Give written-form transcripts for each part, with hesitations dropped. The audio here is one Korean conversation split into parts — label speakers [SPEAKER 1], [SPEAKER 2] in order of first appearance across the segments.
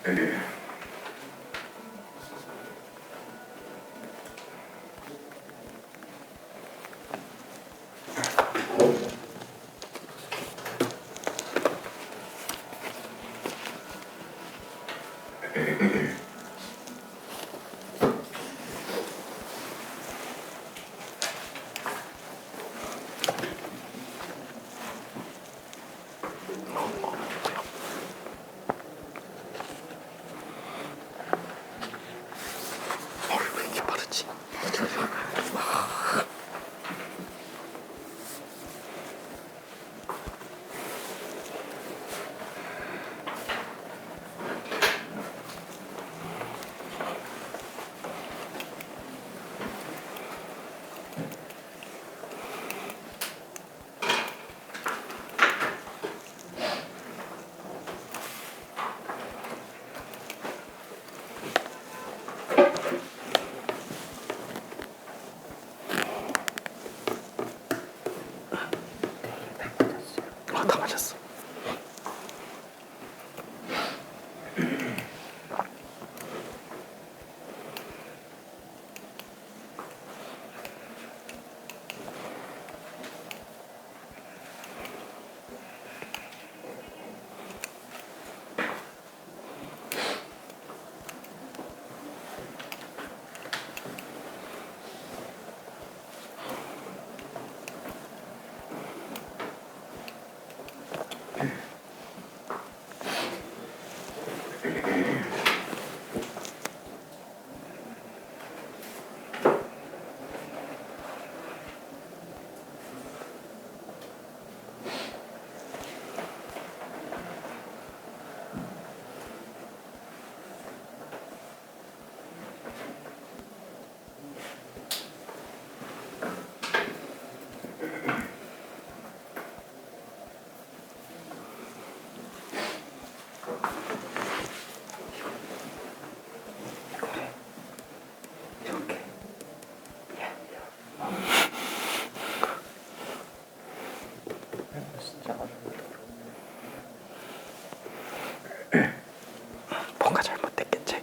[SPEAKER 1] 왜 이렇게 빠르지? 다 맞았어. 뭔가 잘못됐겠지.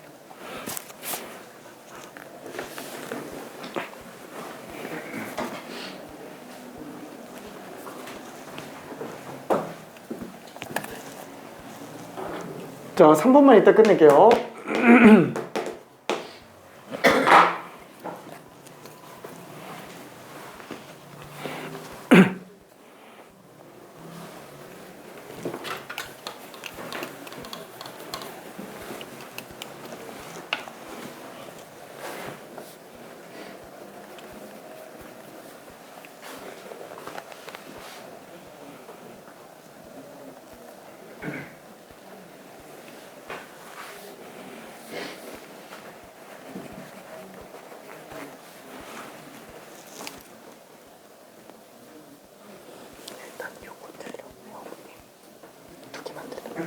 [SPEAKER 1] 자, 3분만 있다 끝낼게요. 일단 요거 들려. 두 개만 들려.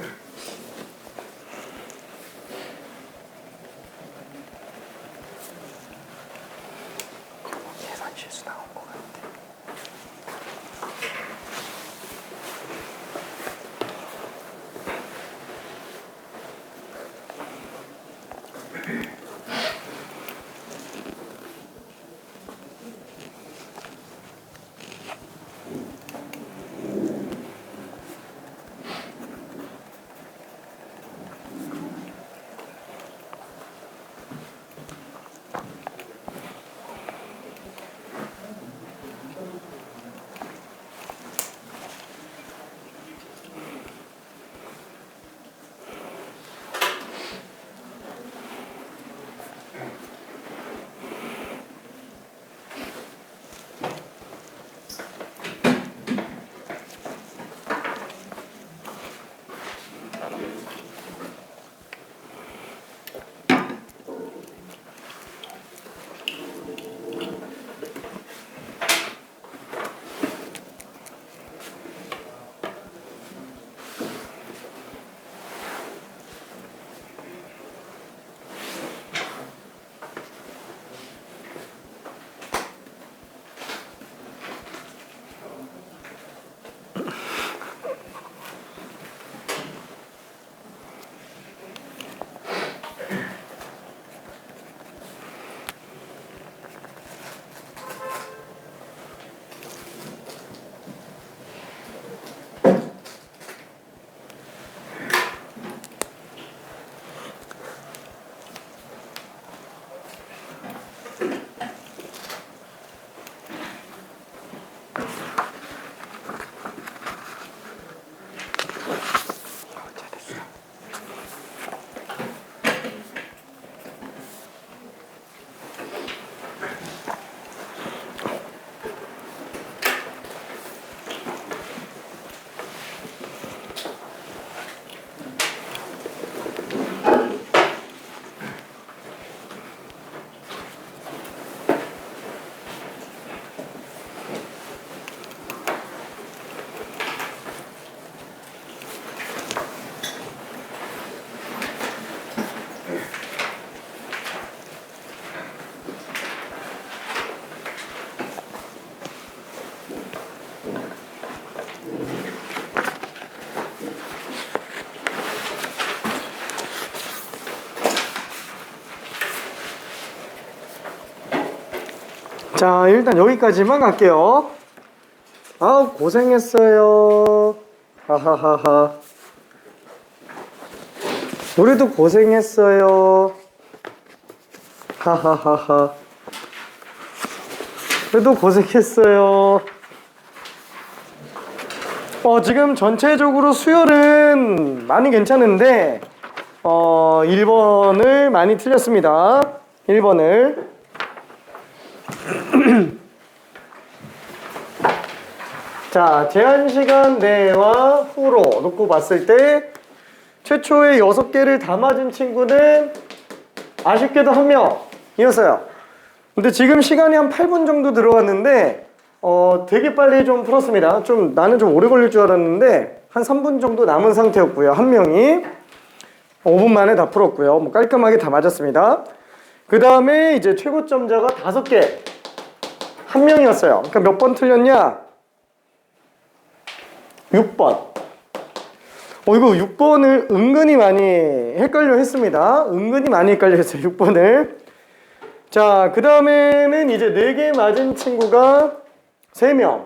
[SPEAKER 1] 계산 실수 나온 것 같아. 자, 일단 여기까지만 갈게요. 아, 고생했어요. 하하하하. 우리도 고생했어요. 하하하하. 그래도 고생했어요. 지금 전체적으로 수열은 많이 괜찮은데 1번을 많이 틀렸습니다. 1번을 자, 제한시간 내와 후로 놓고 봤을 때 최초에 6개를 다 맞은 친구는 아쉽게도 1명이었어요. 근데 지금 시간이 한 8분 정도 들어갔는데 되게 빨리 좀 풀었습니다. 나는 좀 오래 걸릴 줄 알았는데 한 3분 정도 남은 상태였고요. 한 명이 5분 만에 다 풀었고요. 뭐 깔끔하게 다 맞았습니다. 그 다음에 이제 최고점자가 5개, 한 명이었어요. 그러니까 몇 번 틀렸냐? 6번. 이거 6번을 은근히 많이 헷갈려 했습니다. 은근히 많이 헷갈려 했어요. 6번을. 자, 그 다음에는 이제 4개 맞은 친구가 3명.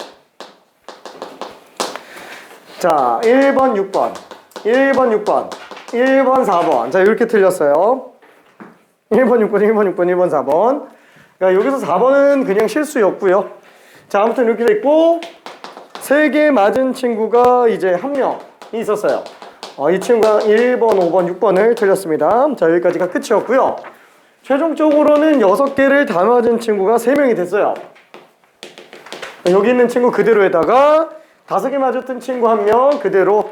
[SPEAKER 1] 자, 1번, 6번, 1번, 6번, 1번, 4번. 자, 이렇게 틀렸어요. 1번, 6번, 1번, 6번, 1번, 4번. 그러니까 여기서 4번은 그냥 실수였고요. 자, 아무튼 이렇게 됐고 3개 맞은 친구가 이제 1명이 있었어요. 이 친구가 1번, 5번, 6번을 틀렸습니다. 자, 여기까지가 끝이었고요. 최종적으로는 6개를 다 맞은 친구가 3명이 됐어요. 여기 있는 친구 그대로에다가 5개 맞았던 친구 1명 그대로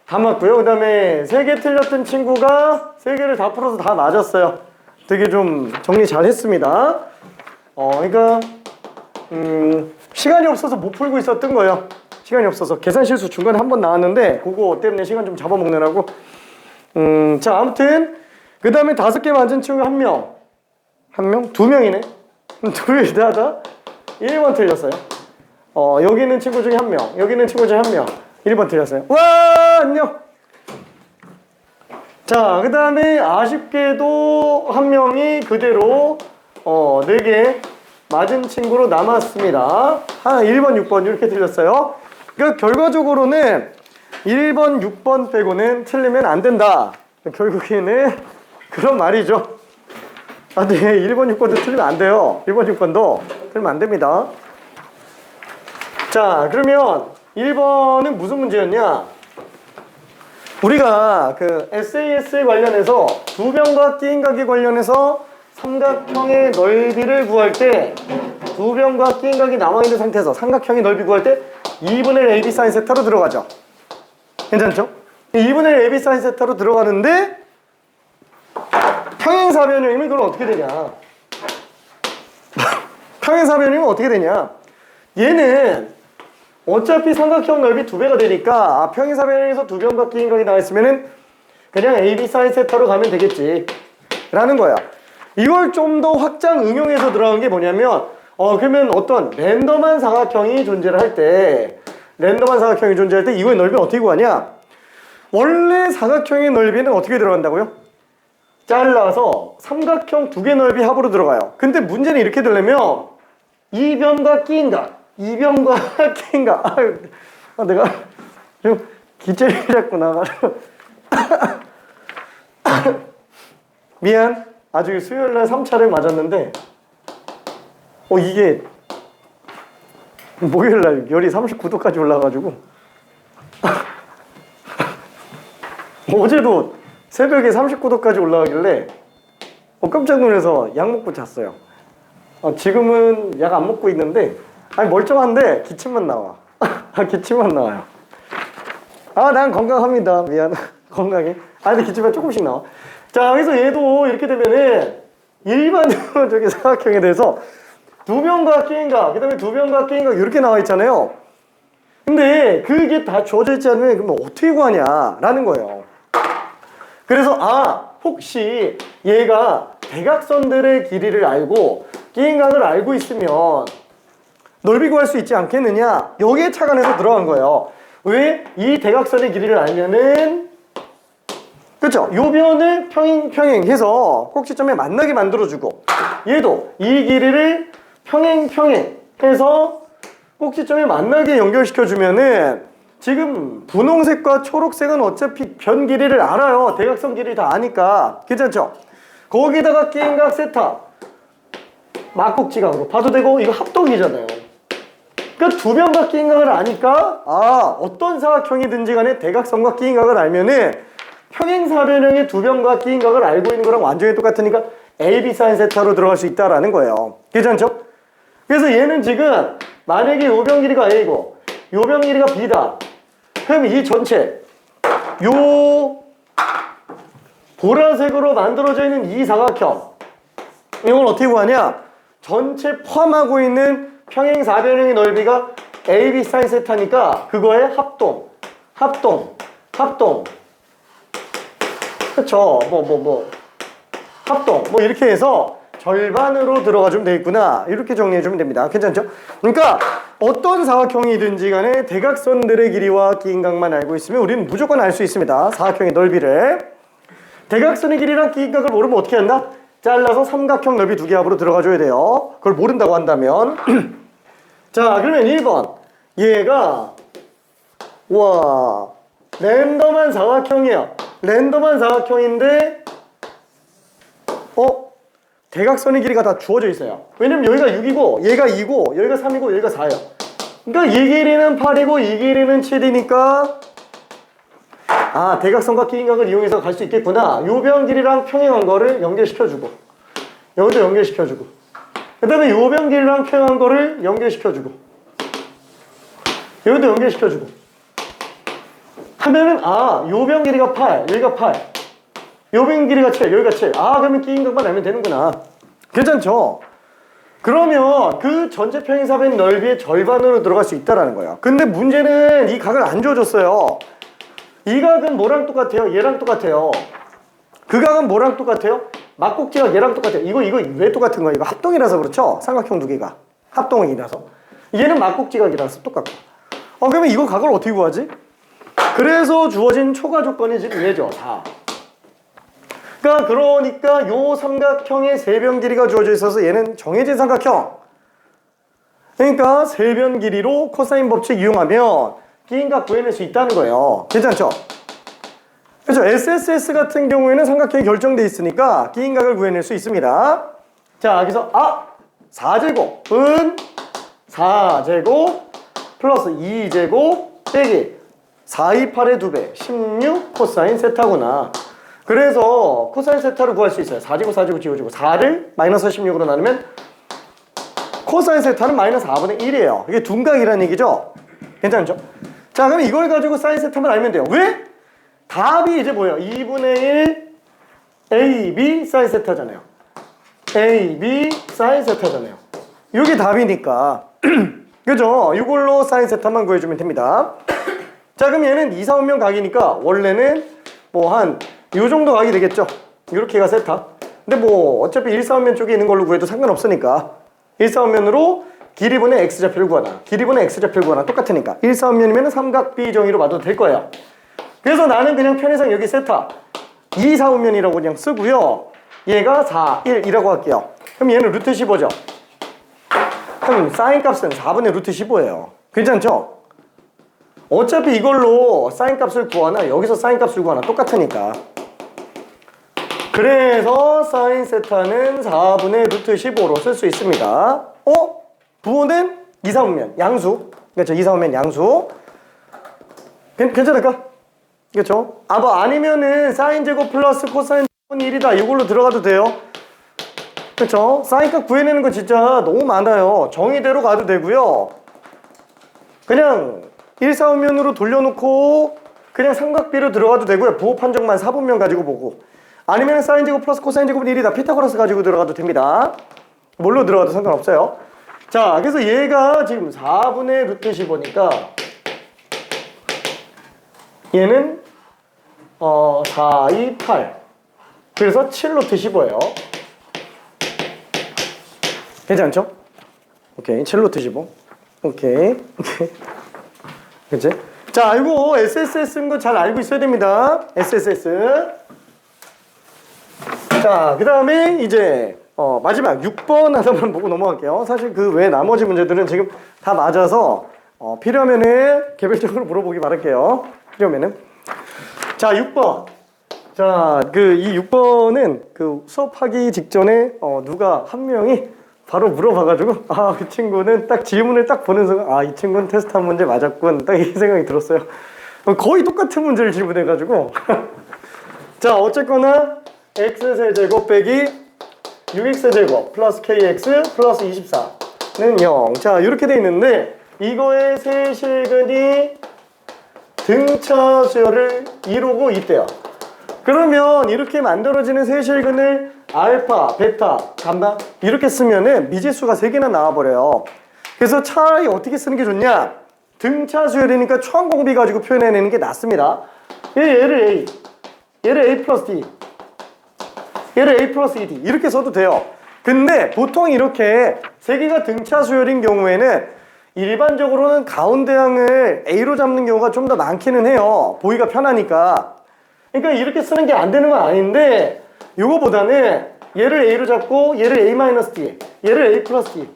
[SPEAKER 1] 다 맞고요. 그 다음에 3개 틀렸던 친구가 3개를 다 풀어서 다 맞았어요. 되게 좀 정리 잘 했습니다. 그러니까 시간이 없어서 못 풀고 있었던 거예요. 시간이 없어서 계산 실수 중간에 한 번 나왔는데 그거 때문에 시간 좀 잡아먹느라고. 자, 아무튼 그 다음에 5개 맞은 친구 1명. 1명? 2명이네. 둘 다 1번 틀렸어요. 여기 있는 친구 중에 1명, 여기 있는 친구 중에 1명 1번 틀렸어요. 와, 안녕. 자, 그 다음에 아쉽게도 1명이 그대로 4개 맞은 친구로 남았습니다. 1번, 6번 이렇게 틀렸어요. 그러니까 결과적으로는 1번, 6번 빼고는 틀리면 안 된다. 결국에는 그런 말이죠. 네, 1번, 6번도 틀리면 안 돼요. 1번, 6번도 틀리면 안 됩니다. 자, 그러면 1번은 무슨 문제였냐? 우리가 그 SAS 관련해서 두변과 끼인각에 관련해서 삼각형의 넓이를 구할 때 두변과 끼인각이 남아있는 상태에서 삼각형의 넓이 구할 때 2분의 1 AB sin 세타로 들어가죠. 괜찮죠? 2분의 1 AB sin 세타로 들어가는데 평행사변형이면 그건 어떻게 되냐? 평행사변형이면 어떻게 되냐? 얘는 어차피 삼각형 넓이 2배가 되니까 평행사변형에서 두변과 끼인각이 나와있으면은 그냥 AB sin 세타로 가면 되겠지 라는 거야. 이걸 좀 더 확장 응용해서 들어간 게 뭐냐면 그러면 어떤 랜덤한 사각형이 존재를 할 때 이거의 넓이는 어떻게 구하냐? 원래 사각형의 넓이는 어떻게 들어간다고요? 잘라서 삼각형 2개 넓이 합으로 들어가요. 근데 문제는 이렇게 되려면 이변과 끼인각 내가 좀 기체를 잡고 나가서 미안. 아주 수요일날 3차를 맞았는데 이게 목요일날 열이 39도까지 올라가지고 어제도 새벽에 39도까지 올라가길래 깜짝 놀라서 약 먹고 잤어요. 지금은 약 안 먹고 있는데 멀쩡한데 기침만 나와. 기침만 나와요. 난 건강합니다. 미안. 건강해. 근데 기침만 조금씩 나와. 자, 그래서 얘도 이렇게 되면은 일반적인 사각형에 대해서 두변과 끼인각, 그 다음에 두변과 끼인각 이렇게 나와 있잖아요. 근데 그게 다 주어져 있지 않으면 그럼 어떻게 구하냐 라는 거예요. 그래서 혹시 얘가 대각선들의 길이를 알고 끼인각을 알고 있으면 넓이 구할 수 있지 않겠느냐, 여기에 착안해서 들어간 거예요. 왜? 이 대각선의 길이를 알면은 그렇죠? 요 변을 평행해서 꼭지점에 만나게 만들어주고 얘도 이 길이를 평행 해서 꼭지점에 만나게 연결시켜주면은 지금 분홍색과 초록색은 어차피 변 길이를 알아요. 대각선 길이 다 아니까. 괜찮죠? 거기다가 끼인각 세타 막꼭지각으로 봐도 되고 이거 합동이잖아요. 그러니까 두 변과 끼인각을 아니까 어떤 사각형이든지 간에 대각선과 끼인각을 알면은 평행사변형의 두 변과 끼인각을 알고 있는 거랑 완전히 똑같으니까 AB 사인 세타로 들어갈 수 있다라는 거예요. 괜찮죠? 그래서 얘는 지금 만약에 요 변 길이가 A고 요 변 길이가 B다. 그럼 이 전체 요 보라색으로 만들어져 있는 이 사각형 이걸 어떻게 구하냐? 전체 포함하고 있는 평행사변형의 넓이가 AB 사인 세타니까 그거의 합동 그쵸? 합동 이렇게 해서 절반으로 들어가주면 되겠구나 이렇게 정리해주면 됩니다. 괜찮죠? 그러니까 어떤 사각형이든지 간에 대각선들의 길이와 끼인각만 알고 있으면 우리는 무조건 알 수 있습니다. 사각형의 넓이를. 대각선의 길이랑 끼인각을 모르면 어떻게 한다? 잘라서 삼각형 넓이 두 개 합으로 들어가줘야 돼요. 그걸 모른다고 한다면 자 그러면 1번 얘가 랜덤한 사각형이야. 랜덤한 사각형인데 대각선의 길이가 다 주어져 있어요. 왜냐면 여기가 6이고 얘가 2고 여기가 3이고 여기가 4예요. 그러니까 이 길이는 8이고 이 길이는 7이니까 대각선과 끼인각을 이용해서 갈 수 있겠구나. 요 변 길이랑 평행한 거를 연결시켜주고 여기도 연결시켜주고 그 다음에 요 변 길이랑 평행한 거를 연결시켜주고 여기도 연결시켜주고 하면은 요 변 길이가 8 여기가 8 요 변 길이가 7 여기가 7 그러면 끼인각만 알면 되는구나. 괜찮죠? 그러면 그 전체 평행사변 넓이의 절반으로 들어갈 수 있다라는 거예요. 근데 문제는 이 각을 안 주어줬어요. 이 각은 뭐랑 똑같아요? 얘랑 똑같아요. 그 각은 뭐랑 똑같아요? 막꼭지가 얘랑 똑같아요. 이거 왜 똑같은 거예요? 이거 합동이라서 그렇죠? 삼각형 두 개가 합동이라서. 얘는 막꼭지각이라서 똑같고. 그러면 이거 각을 어떻게 구하지? 그래서 주어진 초과 조건이 지금 얘죠. 4. 그러니까 요 삼각형의 세변 길이가 주어져 있어서 얘는 정해진 삼각형. 그러니까 세변 길이로 코사인 법칙 이용하면 끼인각 구해낼 수 있다는 거예요. 괜찮죠? 그렇죠? SSS 같은 경우에는 삼각형이 결정돼 있으니까 끼인각을 구해낼 수 있습니다. 자, 그래서 4제곱은 4제곱 플러스 2제곱 빼기 4, 2, 8의 2배 16 코사인 세타구나. 그래서 코사인 세타를 구할 수 있어요. 4제곱 지워지고 4를 마이너스 16으로 나누면 코사인 세타는 마이너스 4분의 1이에요. 이게 둔각이라는 얘기죠? 괜찮죠? 자, 그럼 이걸 가지고 사인 세타만 알면 돼요. 왜? 답이 이제 뭐예요? 2분의 1 AB 사인 세타잖아요. AB 사인 세타잖아요. 이게 답이니까. 그죠? 이걸로 사인 세타만 구해주면 됩니다. 자, 그럼 얘는 2, 4, 5면 각이니까 원래는 요 정도 각이 되겠죠? 이렇게가 세타. 근데 어차피 1, 4, 5면 쪽에 있는 걸로 구해도 상관없으니까 1, 4, 5면으로 길이분의 X좌표를 구하나 길이분의 X좌표를 구하나 똑같으니까 1, 4, 5면이면 삼각 B정의로 봐도 될 거예요. 그래서 나는 그냥 편의상 여기 세타 2, 4, 5면이라고 그냥 쓰고요. 얘가 4, 1이라고 할게요. 그럼 얘는 루트 15죠. 그럼 사인 값은 4분의 루트 15예요. 괜찮죠? 어차피 이걸로 사인 값을 구하나 여기서 사인 값을 구하나 똑같으니까. 그래서 사인 세타는 4분의 루트 15로 쓸 수 있습니다. 부호는 2, 4, 5면 양수. 그렇죠? 2, 4, 5면 양수. 괜찮을까? 그렇죠? 아니면은 사인 제곱 플러스 코사인 제곱은 1이다. 이걸로 들어가도 돼요. 그렇죠? 사인값 구해내는 거 진짜 너무 많아요. 정의대로 가도 되고요. 그냥 1, 4, 5면으로 돌려놓고 그냥 삼각비로 들어가도 되고요. 부호 판정만 4분면 가지고 보고. 아니면 사인 제곱 플러스 코사인 제곱은 1이다. 피타고라스 가지고 들어가도 됩니다. 뭘로 들어가도 상관없어요. 자, 그래서 얘가 지금 4분의 루트 15니까 얘는 4, 2, 8 그래서 7 루트 15예요. 괜찮죠? 오케이, 7 루트 15 오케이. 그치? 자, 이거 SSS인 거 잘 알고 있어야 됩니다. SSS. 자, 그 다음에 이제 마지막 6번 하나만 보고 넘어갈게요. 사실 그 외 나머지 문제들은 지금 다 맞아서 필요하면은 개별적으로 물어보기 바랄게요. 필요하면은. 자, 6번. 자, 이 6번은 그 수업하기 직전에 누가 한 명이 바로 물어봐가지고 그 친구는 딱 지문을 딱 보는 순간 이 친구는 테스트 한 문제 맞았군. 딱 이 생각이 들었어요. 거의 똑같은 문제를 질문해가지고 자, 어쨌거나 x세제곱 빼기 6x제곱 플러스 kx 플러스 24는 0. 자, 이렇게 돼 있는데 이거의 세실근이 등차 수열을 이루고 있대요. 그러면 이렇게 만들어지는 세실근을 알파, 베타, 감마 이렇게 쓰면은 미지수가 3개나 나와버려요. 그래서 차라리 어떻게 쓰는 게 좋냐? 등차 수열이니까 초항 공비 가지고 표현해내는 게 낫습니다. 얘를 A, 얘를 A 플러스 D, 얘를 A 플러스 2D 이렇게 써도 돼요. 근데 보통 이렇게 3개가 등차 수열인 경우에는 일반적으로는 가운데 항을 A로 잡는 경우가 좀 더 많기는 해요. 보기가 편하니까. 그러니까 이렇게 쓰는 게 안 되는 건 아닌데 요거보다는 얘를 A로 잡고 얘를 A-D, 얘를 A 플러스 D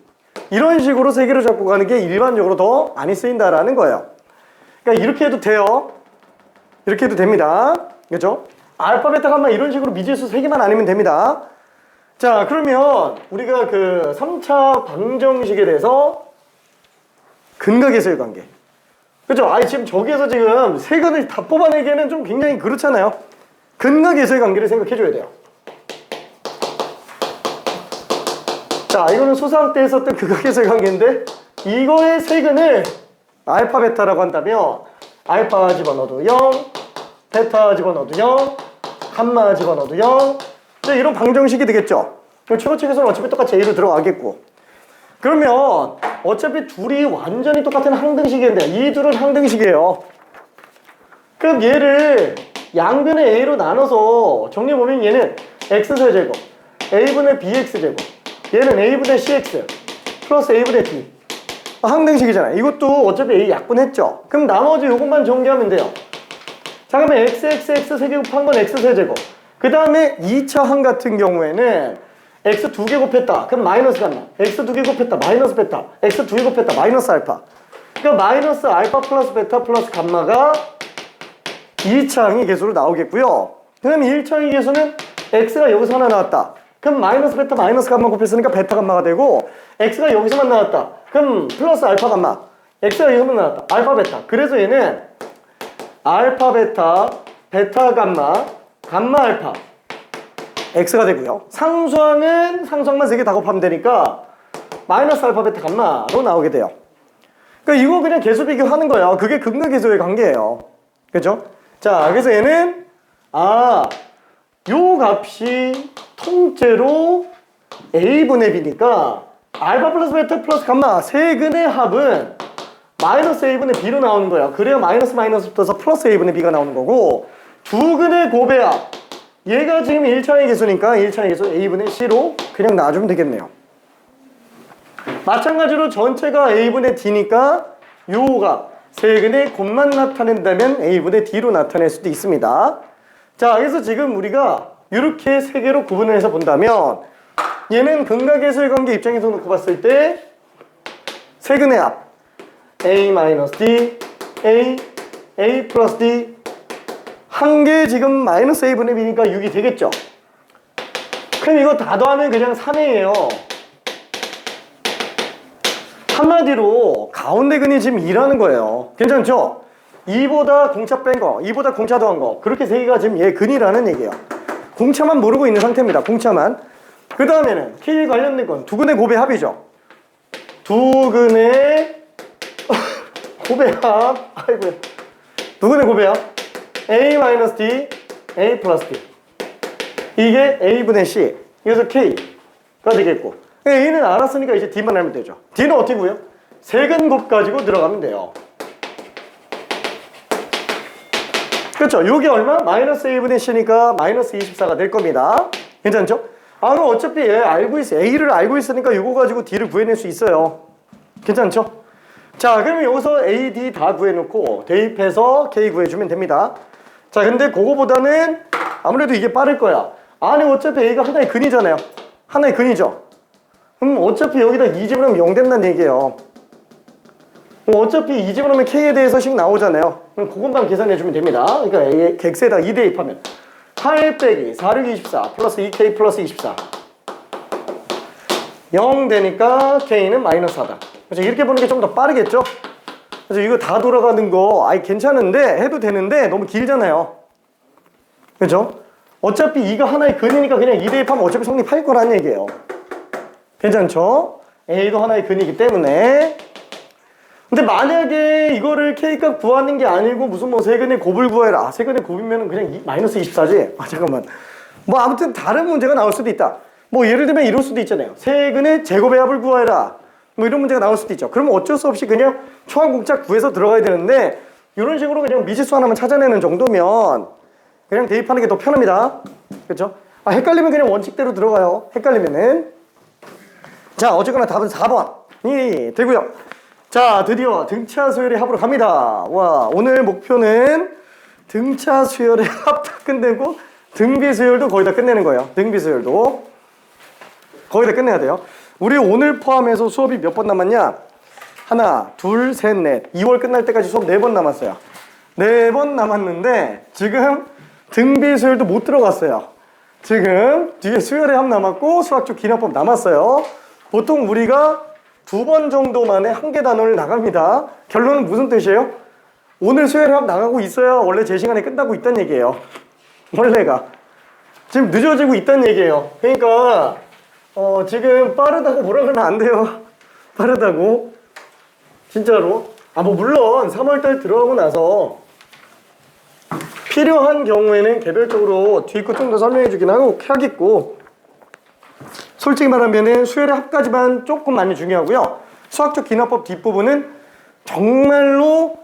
[SPEAKER 1] 이런 식으로 3개로 잡고 가는 게 일반적으로 더 많이 쓰인다라는 거예요. 그러니까 이렇게 해도 돼요. 이렇게 해도 됩니다. 그렇죠? 알파, 베타, 감마 이런 식으로 미지수 3개만 아니면 됩니다. 자, 그러면 우리가 그 3차 방정식에 대해서 근각에서의 관계. 그죠? 지금 저기에서 지금 세근을 다 뽑아내기에는 좀 굉장히 그렇잖아요. 근각에서의 관계를 생각해줘야 돼요. 자, 이거는 수상 때 했었던 극악에서의 관계인데 이거의 세근을 알파, 베타라고 한다면 알파 집어넣어도 0, 베타 집어넣어도 0, 감마 집어넣어도 0. 이런 방정식이 되겠죠. 최고책에서는 어차피 똑같이 A로 들어가겠고. 그러면 어차피 둘이 완전히 똑같은 항등식인데 이 둘은 항등식이에요. 그럼 얘를 양변의 A로 나눠서 정리해보면 얘는 X세제곱 A분의 BX제곱 얘는 A분의 CX 플러스 A분의 D 항등식이잖아요. 이것도 어차피 A 약분했죠. 그럼 나머지 이것만 정리하면 돼요. 자, 그러면 XXX 세개곱 한 건 X세제곱 그 다음에 2차 항 같은 경우에는 x 2개 곱했다. 그럼 마이너스 감마. x 2개 곱했다. 마이너스 베타. x 2개 곱했다. 마이너스 알파. 그러니까 마이너스 알파 플러스 베타 플러스 감마가 2차항의 개수로 나오겠고요. 그럼 1차항의 개수는 x가 여기서 하나 나왔다. 그럼 마이너스 베타 마이너스 감마 곱했으니까 베타 감마가 되고 x가 여기서만 나왔다. 그럼 플러스 알파 감마. x가 여기서만 나왔다. 알파 베타. 그래서 얘는 알파 베타, 베타 감마, 감마 알파 x가 되고요. 상수항은 상수항만 3개 다 곱하면 되니까 마이너스 알파 베타 감마로 나오게 돼요. 그러니까 이거 그냥 개수 비교하는 거예요. 그게 극락계수의 관계예요. 그죠? 자, 그래서 얘는 요 값이 통째로 a분의 b니까 알파 플러스 베타 플러스 감마 세근의 합은 마이너스 a분의 b로 나오는 거예요. 그래야 마이너스 마이너스 붙어서 플러스 a분의 b가 나오는 거고 두 근의 곱배합 얘가 지금 1차의 개수니까 1차의 개수 a분의 c로 그냥 놔주면 되겠네요. 마찬가지로 전체가 a분의 d니까 요가 세근의 곱만 나타낸다면 a분의 d로 나타낼 수도 있습니다. 자, 그래서 지금 우리가 이렇게 세 개로 구분을 해서 본다면 얘는 근각계수의 관계 입장에서 놓고 봤을 때 세근의 합 a-d, a 플러스 d 한 개 지금 마이너스 a분의 b니까 6이 되겠죠. 그럼 이거 다 더하면 그냥 3a예요. 한마디로 가운데 근이 지금 2라는 거예요. 괜찮죠? 2보다 공차 뺀 거, 2보다 공차 더한 거 그렇게 세 개가 지금 얘 근이라는 얘기예요. 공차만 모르고 있는 상태입니다. 공차만. 그 다음에는 K 관련된 건 두 근의 곱의 합이죠. 두 근의 곱의 합 아이고야. 두 근의 곱의 합 A-D, A 플러스 D 이게 A분의 C 그래서 K가 되겠고 A는 알았으니까 이제 D만 알면 되죠. D는 어떻게 구해요? 세근 곱 가지고 들어가면 돼요. 그렇죠? 요게 얼마? 마이너스 A분의 C니까 마이너스 24가 될 겁니다. 괜찮죠? 그럼 어차피 얘 알고 있어. A를 알고 있으니까 요거 가지고 D를 구해낼 수 있어요. 괜찮죠? 자, 그러면 여기서 A, D 다 구해놓고 대입해서 K 구해주면 됩니다. 자, 근데 그거보다는 아무래도 이게 빠를 거야. 아니 어차피 A가 하나의 근이잖아요. 하나의 근이죠. 그럼 어차피 여기다 2집어넣으면 0 된다는 얘기예요. 어차피 2집어넣으면 K에 대해서씩 나오잖아요. 그럼 그것만 계산해주면 됩니다. 그러니까 A, 객세에다 2 대입하면 8 빼기 4, 6, 24 플러스 2K 플러스 24 0 되니까 K는 마이너스 4다. 그렇죠? 이렇게 보는 게 좀 더 빠르겠죠? 그래서 이거 다 돌아가는 거 아이 괜찮은데 해도 되는데 너무 길잖아요. 그렇죠? 어차피 이거 하나의 근이니까 그냥 2 대입하면 어차피 성립할 거란 얘기예요. 괜찮죠? A도 하나의 근이기 때문에. 근데 만약에 이거를 K값 구하는 게 아니고 무슨 뭐 세근의 곱을 구해라. 세근의 곱이면 그냥 마이너스 24지? 아 잠깐만. 뭐 아무튼 다른 문제가 나올 수도 있다. 뭐 예를 들면 이럴 수도 있잖아요. 세근의 제곱의 합을 구해라. 뭐 이런 문제가 나올 수도 있죠. 그러면 어쩔 수 없이 그냥 초항공짜 구해서 들어가야 되는데 이런 식으로 그냥 미지수 하나만 찾아내는 정도면 그냥 대입하는 게 더 편합니다. 그렇죠? 아 헷갈리면 그냥 원칙대로 들어가요. 헷갈리면은. 자 어쨌거나 답은 4번이 되고요. 자 드디어 등차 수열의 합으로 갑니다. 와 오늘 목표는 등차 수열의 합 다 끝내고 등비 수열도 거의 다 끝내는 거예요. 등비 수열도 거의 다 끝내야 돼요. 우리 오늘 포함해서 수업이 몇 번 남았냐? 하나, 둘, 셋, 넷. 2월 끝날 때까지 수업 4번 남았어요. 4번 남았는데 지금 등비 수열도 못 들어갔어요. 지금 뒤에 수열의 합 남았고 수학적 기납법 남았어요. 보통 우리가 2번 정도 만에 한 개 단원을 나갑니다. 결론은 무슨 뜻이에요? 오늘 수열의 합 나가고 있어야 원래 제 시간에 끝나고 있다는 얘기예요. 원래가 지금 늦어지고 있다는 얘기예요. 그러니까 지금 빠르다고 뭐라 그러면 안 돼요. 빠르다고 진짜로. 아 뭐 물론 3월달 들어가고 나서 필요한 경우에는 개별적으로 뒤에 거 좀 더 설명해 주긴 하겠고 솔직히 말하면은 수열의 합까지만 조금 많이 중요하고요. 수학적 기납법 뒷부분은 정말로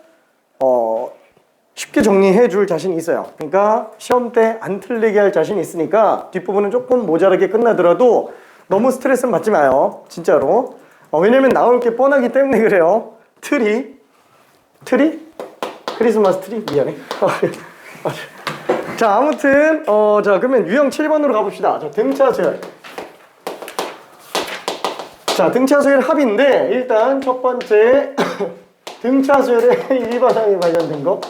[SPEAKER 1] 쉽게 정리해 줄 자신이 있어요. 그러니까 시험 때 안 틀리게 할 자신이 있으니까 뒷부분은 조금 모자라게 끝나더라도 너무 스트레스는 받지 마요. 진짜로. 왜냐면 나올 게 뻔하기 때문에 그래요. 트리? 크리스마스 트리? 미안해. 자 아무튼 자 그러면 유형 7번으로 가봅시다. 자 등차 수열. 자 등차 수열 합인데 일단 첫 번째 등차 수열의 일반항에 관련된 거.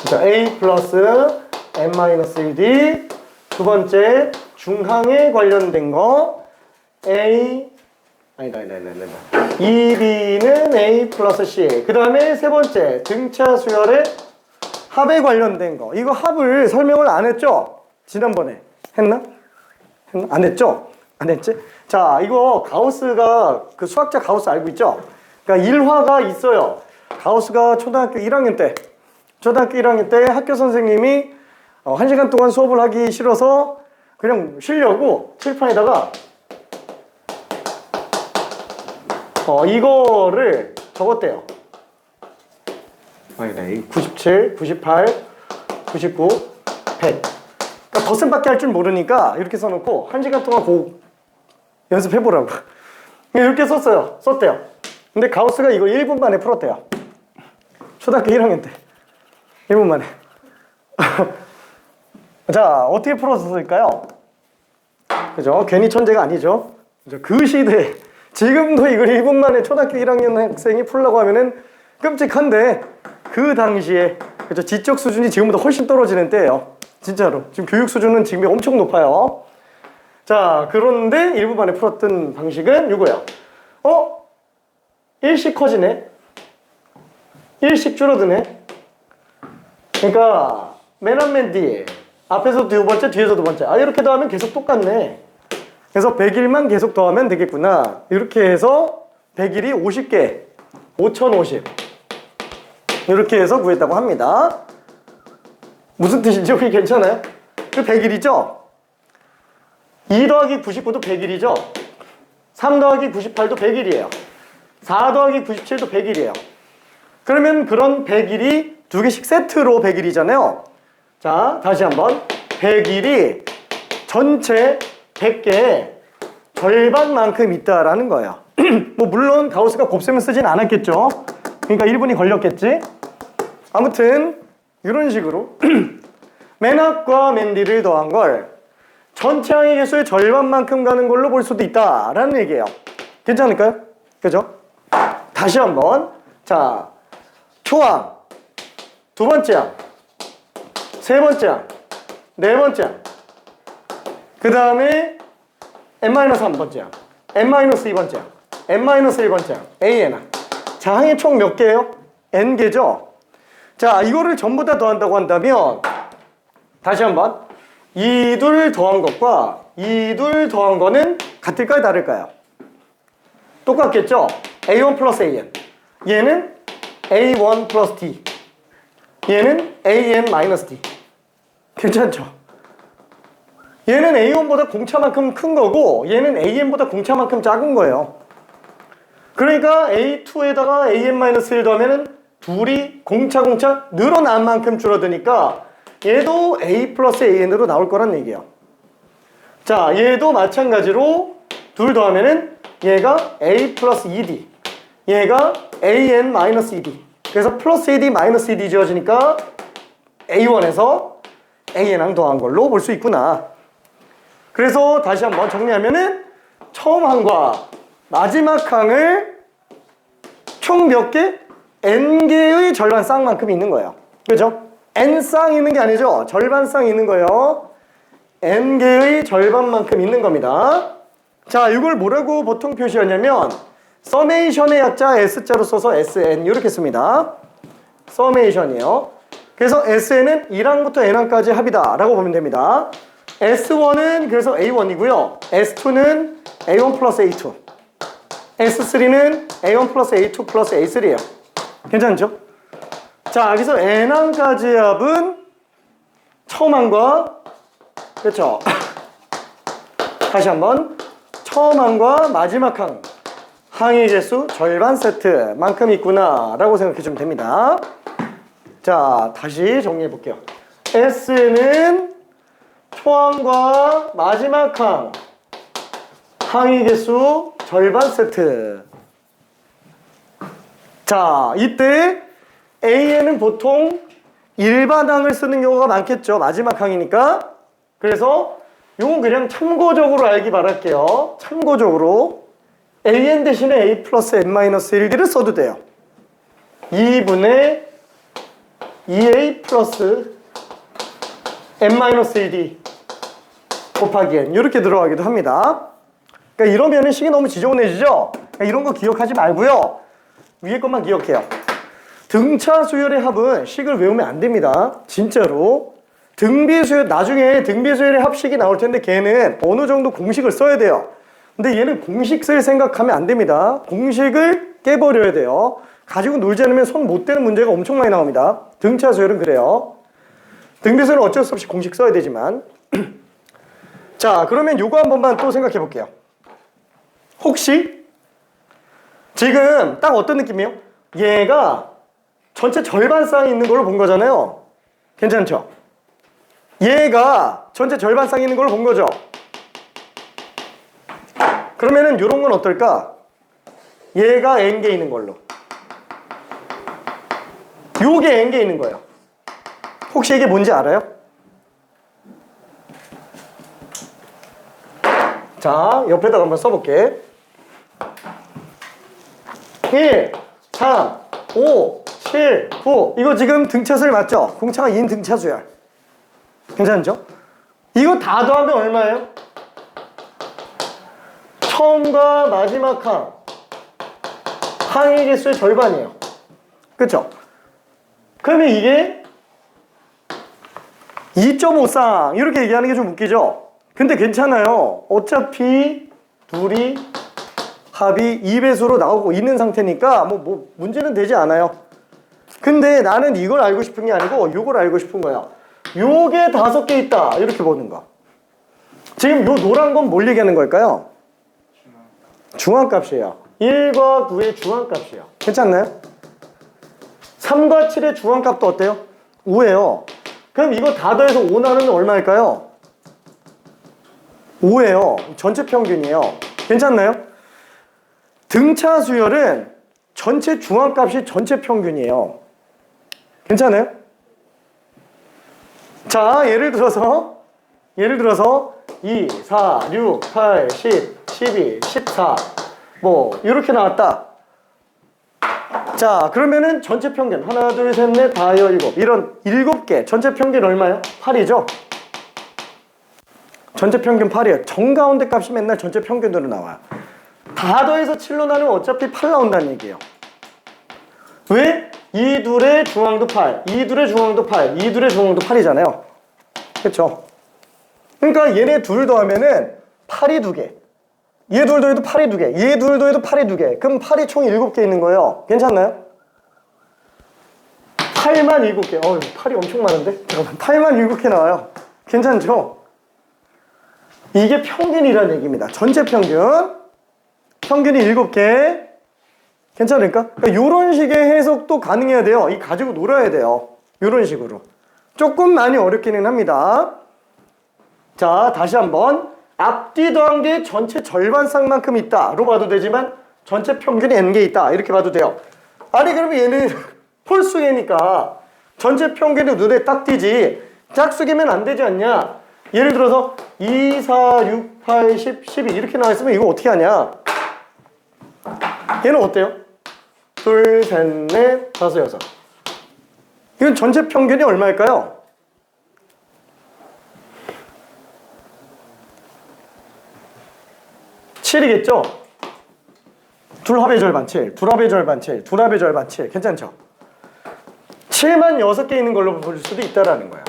[SPEAKER 1] 자 A 플러스 n-1d. 두 번째 중항에 관련된 거 아니다 2b는 a 플러스 c. 그 다음에 세 번째 등차 수열의 합에 관련된 거. 이거 합을 설명을 안 했죠? 지난번에 했나? 안 했죠? 안 했지? 자 이거 가우스가 그 수학자 가우스 알고 있죠? 그러니까 일화가 있어요. 가우스가 초등학교 1학년 때 학교 선생님이 1시간 동안 수업을 하기 싫어서 그냥 쉬려고 칠판에다가 이거를 적었대요. 아니다, 97, 98, 99, 100. 그러니까 덧셈밖에 할 줄 모르니까 이렇게 써놓고 1시간 동안 연습해보라고. 이렇게 썼대요. 근데 가우스가 이거 1분 만에 풀었대요. 초등학교 1학년 때. 1분 만에. 자, 어떻게 풀었을까요? 그죠? 괜히 천재가 아니죠. 그 시대에 지금도 이걸 1분 만에 초등학교 1학년 학생이 풀려고 하면은 끔찍한데 그 당시에 그죠? 지적 수준이 지금보다 훨씬 떨어지는 때예요. 진짜로. 지금 교육 수준은 지금 엄청 높아요. 자, 그런데 1분 만에 풀었던 방식은 이거예요. 일씩 커지네. 일씩 줄어드네. 그러니까 맨 앞 맨 뒤에 앞에서 두 번째, 뒤에서 두 번째. 이렇게 더하면 계속 똑같네. 그래서 100일만 계속 더하면 되겠구나. 이렇게 해서 100일이 50개, 5050. 이렇게 해서 구했다고 합니다. 무슨 뜻인지 혹시 괜찮아요? 그 100일이죠? 2 더하기 99도 100일이죠? 3 더하기 98도 100일이에요. 4 더하기 97도 100일이에요. 그러면 그런 100일이 두 개씩 세트로 100일이잖아요. 자, 다시 한번. 100일이 전체 100개의 절반만큼 있다라는 거예요. 뭐 물론 가우스가 곱셈을 쓰진 않았겠죠. 그러니까 1분이 걸렸겠지. 아무튼 이런 식으로 맨 앞과 맨 뒤를 더한 걸 전체 항의 개수의 절반만큼 가는 걸로 볼 수도 있다라는 얘기예요. 괜찮을까요? 그죠? 다시 한번. 자, 초항, 두 번째 항, 세 번째 항, 네 번째 항, 그 다음에 n-3번째 항, n-2번째 항, n-1번째 항, an 항. 자, 항이 총 몇 개예요? n개죠? 자, 이거를 전부 다 더한다고 한다면 다시 한번 이 둘 더한 것과 이 둘 더한 거는 같을까요? 다를까요? 똑같겠죠? a1 플러스 an. 얘는 a1 플러스 d. 얘는 an 마이너스 d. 괜찮죠? 얘는 a1보다 공차만큼 큰 거고 얘는 an보다 공차만큼 작은 거예요. 그러니까 a2에다가 an-1 더하면은 둘이 공차 늘어난 만큼 줄어드니까 얘도 a 플러스 an으로 나올 거란 얘기예요. 자, 얘도 마찬가지로 둘 더하면은 얘가 a 플러스 2d, 얘가 an 마이너스 2d. 그래서 플러스 2d 마이너스 2d 지어지니까 a1에서 an항 더한 걸로 볼 수 있구나. 그래서 다시 한번 정리하면은 처음 항과 마지막 항을 총 몇 개? n개의 절반 쌍만큼 있는 거예요. 그죠? n쌍 있는 게 아니죠. 절반 쌍 있는 거예요. n개의 절반만큼 있는 겁니다. 자, 이걸 뭐라고 보통 표시하냐면 서메이션의 약자 S자로 써서 SN 이렇게 씁니다. 서메이션이에요. 그래서 SN은 1항부터 n항까지 합이다 라고 보면 됩니다. S1은 그래서 A1이고요. S2는 A1 플러스 A2. S3는 A1 플러스 A2 플러스 A3예요. 괜찮죠? 자, 여기서 n항까지의 합은 처음 항과 그렇죠? 다시 한번 처음 항과 마지막 항 항의 개수 절반 세트만큼 있구나 라고 생각해 주면 됩니다. 자, 다시 정리해 볼게요. S는 초항과 마지막 항 항의 개수 절반 세트. 자, 이때 AN은 보통 일반 항을 쓰는 경우가 많겠죠. 마지막 항이니까. 그래서 이건 그냥 참고적으로 알기 바랄게요. 참고적으로 AN 대신에 A 플러스 N-1D를 써도 돼요. 2분의 2A 플러스 N-1D 곱하기 N 이렇게 들어가기도 합니다. 그러니까 이러면은 식이 너무 지저분해지죠? 그러니까 이런 거 기억하지 말고요. 위에 것만 기억해요. 등차 수열의 합은 식을 외우면 안 됩니다. 진짜로. 등비수열, 나중에 등비수열의 합식이 나올 텐데 걔는 어느 정도 공식을 써야 돼요. 근데 얘는 공식 쓸 생각하면 안 됩니다. 공식을 깨버려야 돼요. 가지고 놀지 않으면 손 못 대는 문제가 엄청 많이 나옵니다. 등차 수열은 그래요. 등비수열은 어쩔 수 없이 공식 써야 되지만. 자, 그러면 요거 한 번만 또 생각해 볼게요. 혹시 지금 딱 어떤 느낌이에요? 얘가 전체 절반 쌍이 있는 걸로 본 거잖아요. 괜찮죠? 얘가 전체 절반 쌍이 있는 걸로 본 거죠. 그러면은 요런 건 어떨까? 얘가 n개 있는 걸로. 요게 n개 있는 거예요. 혹시 이게 뭔지 알아요? 자, 옆에다가 한번 써볼게. 1, 3, 5, 7, 9. 이거 지금 등차수열 맞죠? 공차가 2인 등차수열. 괜찮죠? 이거 다 더하면 얼마예요? 처음과 마지막 항 항의 개수의 절반이에요. 그쵸? 그러면 이게 2.5쌍 이렇게 얘기하는 게 좀 웃기죠? 근데 괜찮아요. 어차피 둘이 합이 2배수로 나오고 있는 상태니까 뭐 문제는 되지 않아요. 근데 나는 이걸 알고 싶은 게 아니고 이걸 알고 싶은 거야. 요게 5개 있다 이렇게 보는 거. 지금 요 노란 건 뭘 얘기하는 걸까요? 중앙값이에요. 1과 9의 중앙값이에요. 괜찮나요? 3과 7의 중앙값도 어때요? 5예요. 그럼 이거 다 더해서 5 나누면 얼마일까요? 5예요. 전체 평균이에요. 괜찮나요? 등차 수열은 전체 중앙값이 전체 평균이에요. 괜찮아요? 자, 예를 들어서 2, 4, 6, 8, 10, 12, 14 뭐 이렇게 나왔다. 자, 그러면은 전체 평균 하나, 둘, 셋, 넷, 다, 여, 일곱 이런 7개 전체 평균 얼마예요? 8이죠? 전체 평균 8이에요. 정가운데 값이 맨날 전체 평균으로 나와요. 다 더해서 7로 나누면 어차피 8 나온다는 얘기예요. 왜? 이 둘의 중앙도 8, 이 둘의 중앙도 8, 이 둘의 중앙도 8이잖아요. 그쵸? 그러니까 얘네 둘 더하면은 8이 2개, 얘 둘 더해도 8이 2개, 얘 둘 더해도 8이 2개. 그럼 8이 총 7개 있는 거예요. 괜찮나요? 8만 7개. 8이 엄청 많은데? 잠깐만, 8만 7개 나와요. 괜찮죠? 이게 평균이라는 얘기입니다. 전체 평균. 평균이 7개. 괜찮을까? 그러니까 이런 식의 해석도 가능해야 돼요. 이 가지고 놀아야 돼요. 이런 식으로. 조금 많이 어렵기는 합니다. 자, 다시 한번. 앞뒤 더한 게 전체 절반 쌍만큼 있다로 봐도 되지만 전체 평균이 n개 있다 이렇게 봐도 돼요. 아니 그러면 얘는 홀수개니까 전체 평균이 눈에 딱 띄지 짝수개면 안 되지 않냐. 예를 들어서 2, 4, 6, 8, 10, 12 이렇게 나와 있으면 이거 어떻게 하냐. 얘는 어때요? 둘, 셋, 넷, 다섯, 여섯. 이건 전체 평균이 얼마일까요? 7이겠죠? 둘 합의 절반 7, 둘 합의 절반 7, 둘 합의 절반 7. 괜찮죠? 7만 6개 있는 걸로 볼 수도 있다라는 거야.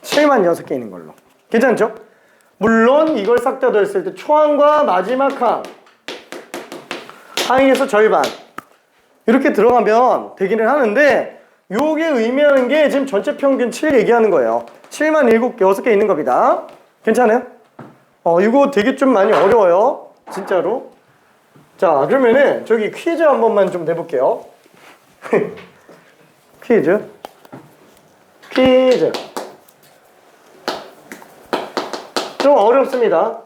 [SPEAKER 1] 7만 6개 있는 걸로. 괜찮죠? 물론 이걸 싹 다 더했을 때 초항과 마지막 항, 항에서 절반 이렇게 들어가면 되기는 하는데 요게 의미하는 게 지금 전체 평균 7 얘기하는 거예요. 7만 6개 있는 겁니다. 괜찮아요? 이거 되게 좀 많이 어려워요. 진짜로. 자, 그러면은 저기 퀴즈 한 번만 좀 내볼게요. 퀴즈. 좀 어렵습니다.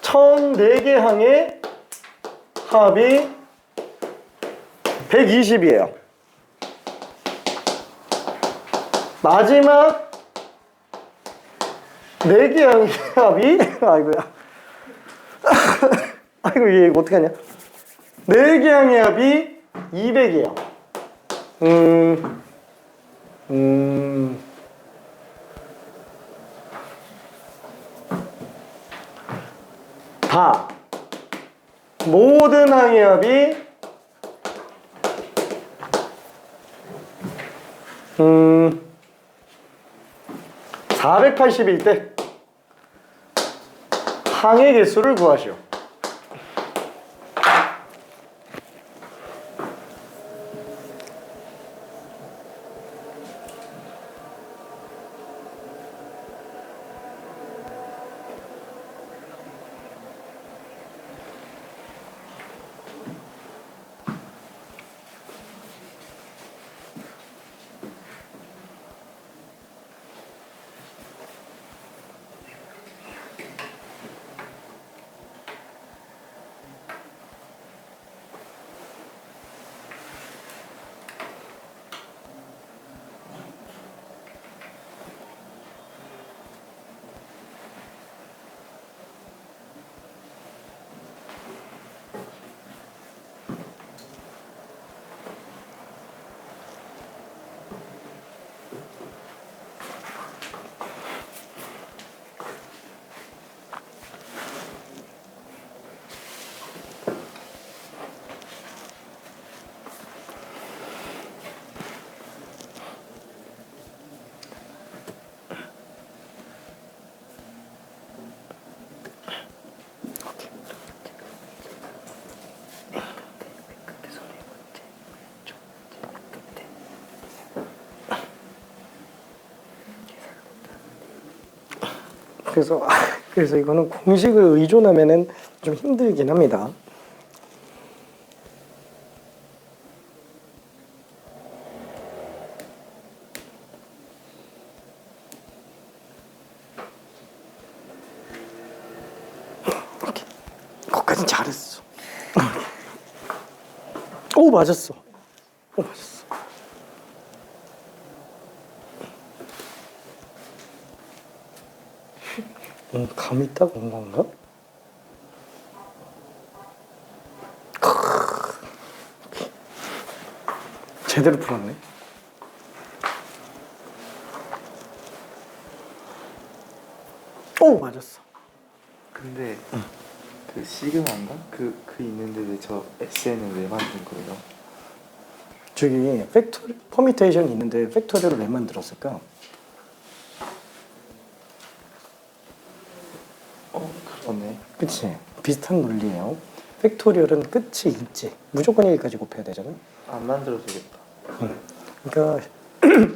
[SPEAKER 1] 총 4개 항의 합이 120이에요. 마지막 4개 항의 합이 아이고야. 아이고 얘 이거 어떡하냐. 4개 항의 합이 200이에요. 다 모든 항의 합이 480일 때 항의 개수를 구하시오. 그래서 이거는 공식을 의존하면은 좀 힘들긴 합니다. 오케이. 거기까진 잘했어. 오, 맞았어. 오, 맞았어. 감이 있다고 온 건가? 제대로 풀었네. 오, 맞았어.
[SPEAKER 2] 근데 그 시그마인가? 그 있는데 왜 저 SN을 왜 만든 거예요?
[SPEAKER 1] 저기 팩토리 퍼미테이션이 있는데 팩토리를 왜 만들었을까?
[SPEAKER 2] 그러네.
[SPEAKER 1] 그치? 비슷한 논리예요. 팩토리얼은 끝이 있지. 무조건 여기까지 곱해야 되잖아.
[SPEAKER 2] 안 만들어도 되겠다.
[SPEAKER 1] 그러니까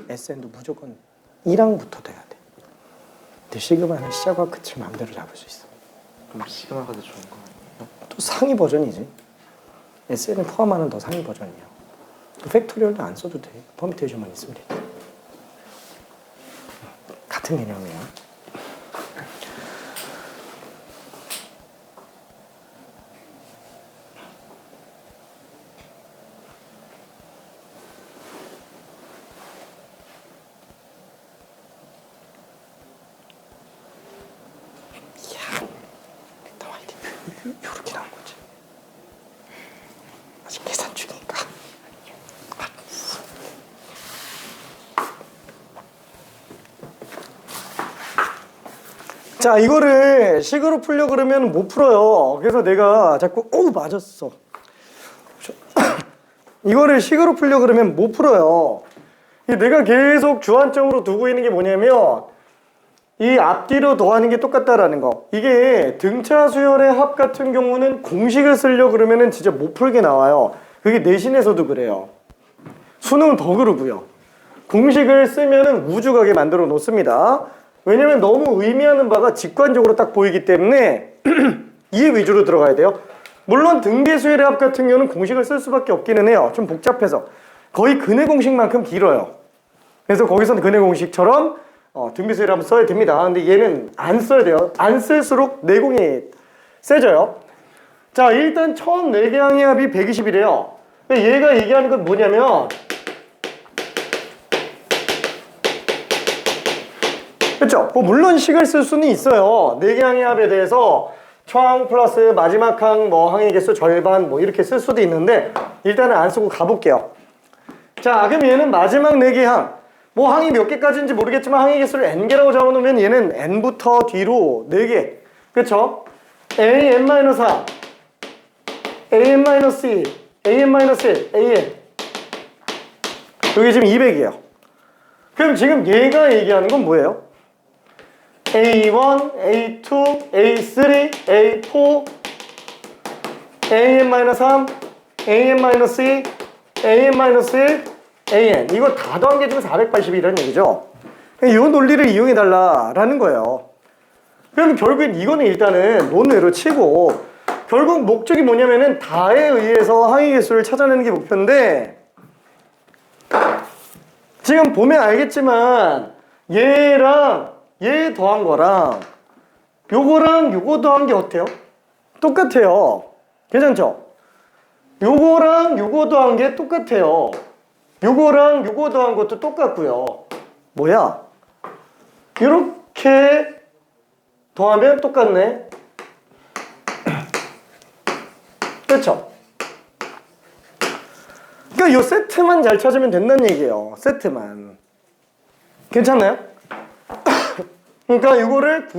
[SPEAKER 1] SN도 무조건 1항부터 돼야 돼. 근데 시그마는 시작과 끝을 마음대로 잡을 수 있어.
[SPEAKER 2] 그럼 시그마가 더 좋은 거 아니에요?
[SPEAKER 1] 또 상위 버전이지. SN을 포함하는 더 상위 버전이야. 팩토리얼도 안 써도 돼. 퍼미테이션만 있으면 돼. 같은 개념이야. 이렇게 나온 거지. 아직 계산 중이니까. 자, 이거를 식으로 풀려 그러면 못 풀어요. 그래서 내가 자꾸 맞았어. 이거를 식으로 풀려 그러면 못 풀어요. 내가 계속 주안점으로 두고 있는 게 뭐냐면 이 앞뒤로 더하는 게 똑같다라는 거. 이게 등차 수열의 합 같은 경우는 공식을 쓰려고 그러면은 진짜 못 풀게 나와요. 그게 내신에서도 그래요. 수능은 더 그러고요. 공식을 쓰면은 우주가게 만들어 놓습니다. 왜냐면 너무 의미하는 바가 직관적으로 딱 보이기 때문에 이해 위주로 들어가야 돼요. 물론 등비수열의 합 같은 경우는 공식을 쓸 수밖에 없기는 해요. 좀 복잡해서 거의 근해 공식만큼 길어요. 그래서 거기서는 근해 공식처럼 등비수열을 한번 써야 됩니다. 근데 얘는 안 써야 돼요. 안 쓸수록 내공이 세져요. 자, 일단 처음 4개 항의 합이 120이래요. 얘가 얘기하는 건 뭐냐면 그렇죠? 물론 식을 쓸 수는 있어요. 4개 항의 합에 대해서 처항 플러스 마지막 항 항의 개수 절반 이렇게 쓸 수도 있는데 일단은 안 쓰고 가볼게요. 자, 그럼 얘는 마지막 4개 항 항이 몇 개까지인지 모르겠지만 항의 개수를 n개라고 적어놓으면 얘는 n부터 뒤로 4개 그쵸? an-3 an-2 an-1 an 여기 지금 200이에요. 그럼 지금 얘가 얘기하는 건 뭐예요? A1, A2, A3, A4, AN-3, AN-2, AN-1, AN 이거 다 더한 게 지금 480이라는 얘기죠. 이 논리를 이용해 달라라는 거예요. 그럼 결국엔 이거는 일단은 논외로 치고 결국 목적이 뭐냐면은 다에 의해서 항의 개수를 찾아내는 게 목표인데 지금 보면 알겠지만 얘랑 얘 더한 거랑 요거랑 요거 더한 게 어때요? 똑같아요. 괜찮죠? 요거랑 요거 더한 게 똑같아요. 요거랑 요거 더한 것도 똑같고요. 뭐야? 이렇게 더하면 똑같네. 그렇죠? 그러니까 요 세트만 잘 찾으면 된다는 얘기예요. 세트만. 괜찮나요? 그러니까 이거를